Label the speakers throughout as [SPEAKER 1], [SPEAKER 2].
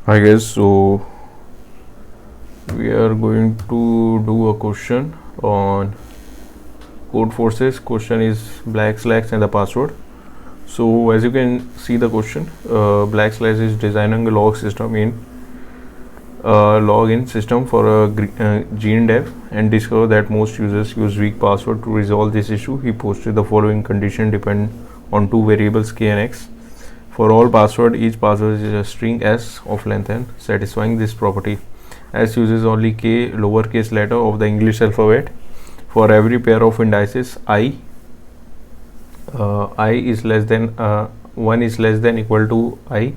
[SPEAKER 1] Hi guys, so we are going to do a question on Codeforces. Question is Blackslex and the password. So as you can see the question, Blackslex is designing a log system in login system for a gene dev and discover that most users use weak password. To resolve this issue, he posted the following condition depend on two variables k and x. For all password, each password is a string s of length n. Satisfying this property, s uses only k lowercase letter of the English alphabet. For every pair of indices I is less than 1 is less than equal to I,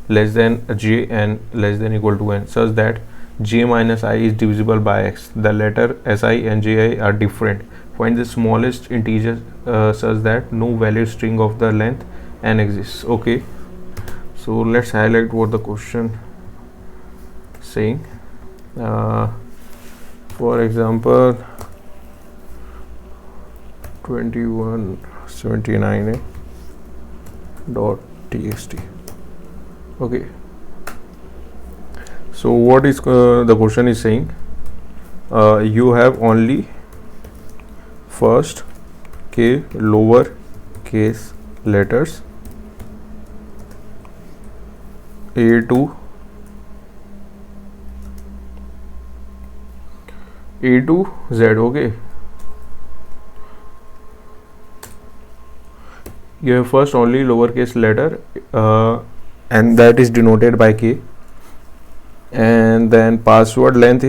[SPEAKER 1] less than j and less than equal to n, such that j minus I is divisible by x. The letter si and ji are different. Find the smallest integer such that no valid string of the length n exists. Okay, so let's highlight what the question saying. For example, 2179 dot txt. Okay, so what is the question is saying, you have only first k lower case letters A to Z. Okay, you have first only lowercase letter and that is denoted by k, and then password length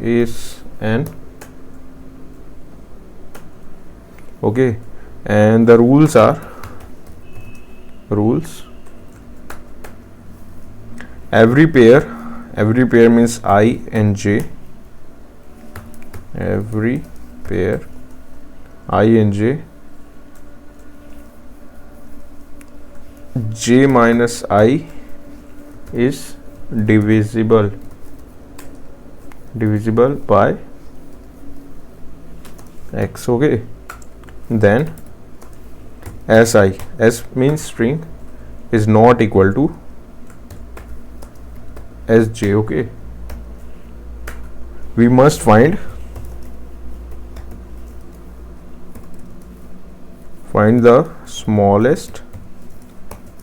[SPEAKER 1] is n. Okay, and the rules are every pair means I and j, every pair I and j minus I is divisible by x. Okay, then s means string is not equal to sj. Okay, we must find the smallest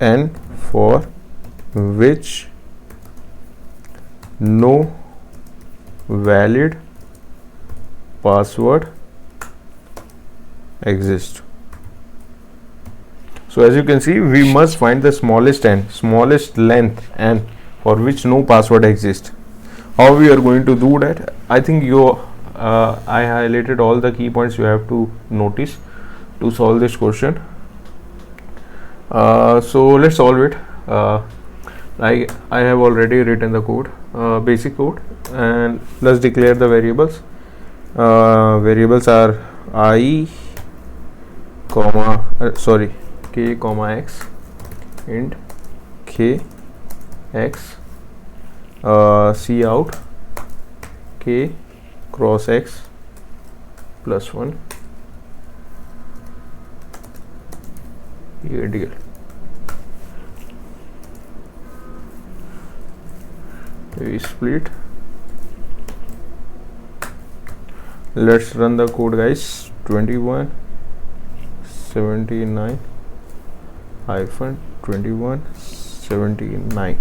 [SPEAKER 1] n for which no valid password exists. So as you can see, we must find the smallest length n for which no password exists. How we are going to do that? I think I highlighted all the key points you have to notice to solve this question. So let's solve it. I have already written the code, basic code, and let's declare the variables. Variables are I k comma x, int k x, c out k cross x plus 1 adl. We split. Let's run the code, guys. 2179 hyphen 2179.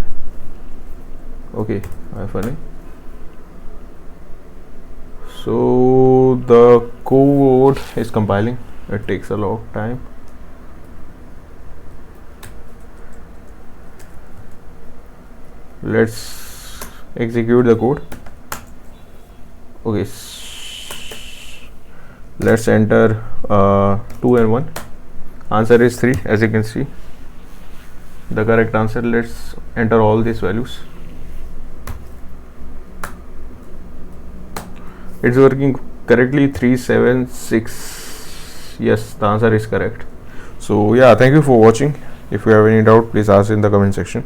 [SPEAKER 1] Okay, hyphen a. So the code is compiling. It takes a lot of time. Let's execute the code. Okay, let's enter 2 and 1. Answer is 3, as you can see. The correct answer. Let's enter all these values. It's working correctly. 376. Yes, the answer is correct. So yeah, thank you for watching. If you have any doubt, please ask in the comment section.